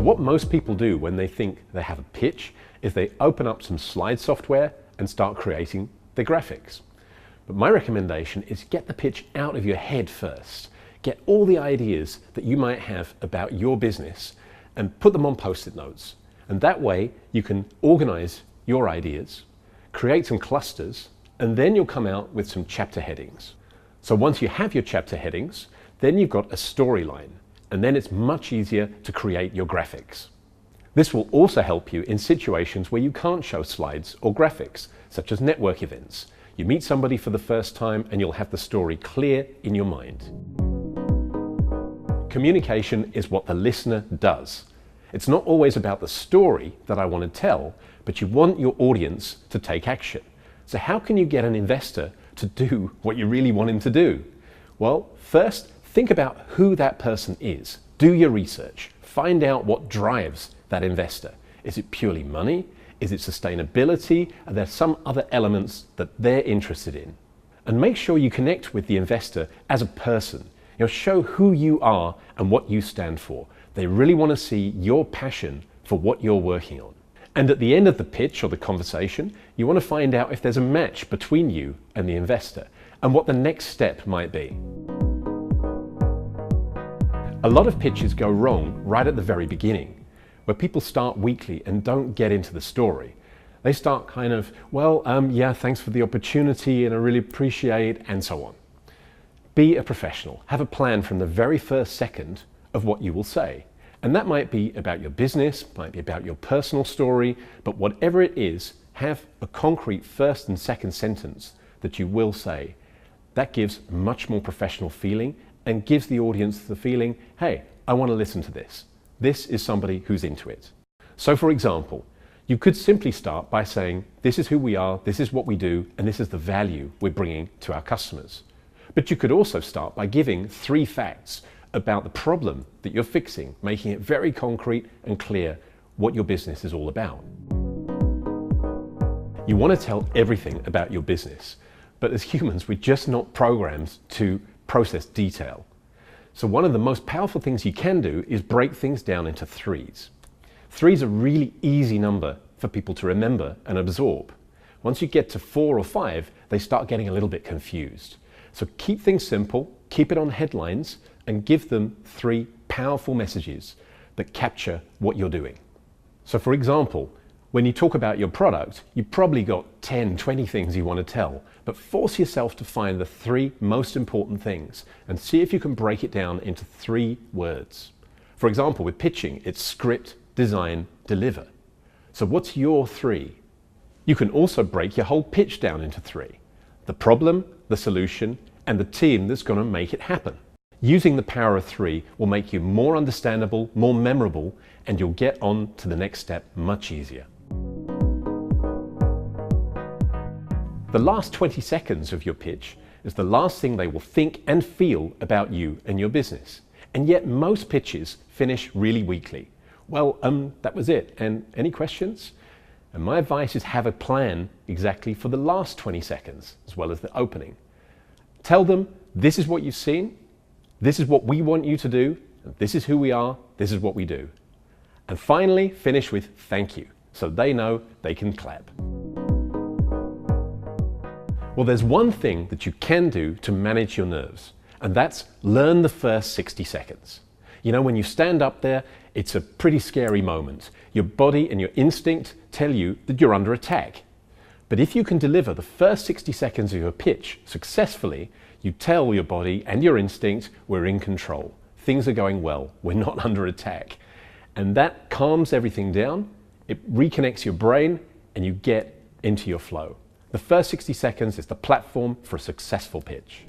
But what most people do when they think they have a pitch is they open up some slide software and start creating their graphics. But my recommendation is get the pitch out of your head first. Get all the ideas that you might have about your business and put them on post-it notes. And that way you can organize your ideas, create some clusters, and then you'll come out with some chapter headings. So once you have your chapter headings, then you've got a storyline, and then it's much easier to create your graphics. This will also help you in situations where you can't show slides or graphics, such as network events. You meet somebody for the first time and you'll have the story clear in your mind. Communication is what the listener does. It's not always about the story that I want to tell, but you want your audience to take action. So how can you get an investor to do what you really want him to do? Well, first, think about who that person is. Do your research. Find out what drives that investor. Is it purely money? Is it sustainability? Are there some other elements that they're interested in? And make sure you connect with the investor as a person. Show who you are and what you stand for. They really want to see your passion for what you're working on. And at the end of the pitch or the conversation, you want to find out if there's a match between you and the investor and what the next step might be. A lot of pitches go wrong right at the very beginning, where people start weakly and don't get into the story. They start kind of, yeah, thanks for the opportunity and I really appreciate, and so on. Be a professional. Have a plan from the very first second of what you will say. And that might be about your business, might be about your personal story, but whatever it is, have a concrete first and second sentence that you will say. That gives much more professional feeling and gives the audience the feeling, hey, I want to listen to this. This is somebody who's into it. So for example, you could simply start by saying, this is who we are, this is what we do, and this is the value we're bringing to our customers. But you could also start by giving 3 facts about the problem that you're fixing, making it very concrete and clear what your business is all about. You want to tell everything about your business, but as humans, we're just not programmed to process detail. So one of the most powerful things you can do is break things down into 3s. 3 is a really easy number for people to remember and absorb. Once you get to 4 or 5, they start getting a little bit confused. So keep things simple, keep it on headlines, and give them 3 powerful messages that capture what you're doing. So for example, when you talk about your product, you've probably got 10, 20 things you want to tell, but force yourself to find the 3 most important things and see if you can break it down into 3 words. For example, with pitching, it's script, design, deliver. So what's your 3? You can also break your whole pitch down into 3. The problem, the solution, and the team that's going to make it happen. Using the power of 3 will make you more understandable, more memorable, and you'll get on to the next step much easier. The last 20 seconds of your pitch is the last thing they will think and feel about you and your business. And yet most pitches finish really weakly. Well, that was it. And any questions? And my advice is have a plan exactly for the last 20 seconds, as well as the opening. Tell them, this is what you've seen, this is what we want you to do, and this is who we are, this is what we do. And finally, finish with thank you, so they know they can clap. Well, there's one thing that you can do to manage your nerves, and that's learn the first 60 seconds. When you stand up there, it's a pretty scary moment. Your body and your instinct tell you that you're under attack. But if you can deliver the first 60 seconds of your pitch successfully, you tell your body and your instinct, we're in control. Things are going well. We're not under attack. And that calms everything down. It reconnects your brain and you get into your flow. The first 60 seconds is the platform for a successful pitch.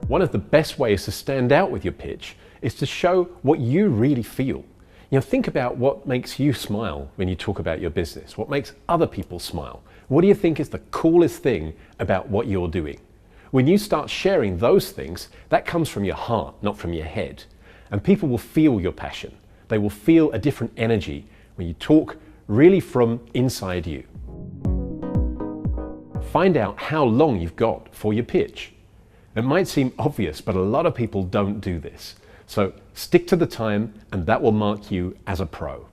One of the best ways to stand out with your pitch is to show what you really feel. Think about what makes you smile when you talk about your business. What makes other people smile? What do you think is the coolest thing about what you're doing? When you start sharing those things, that comes from your heart, not from your head. And people will feel your passion. They will feel a different energy when you talk really from inside you. Find out how long you've got for your pitch. It might seem obvious, but a lot of people don't do this. So stick to the time, and that will mark you as a pro.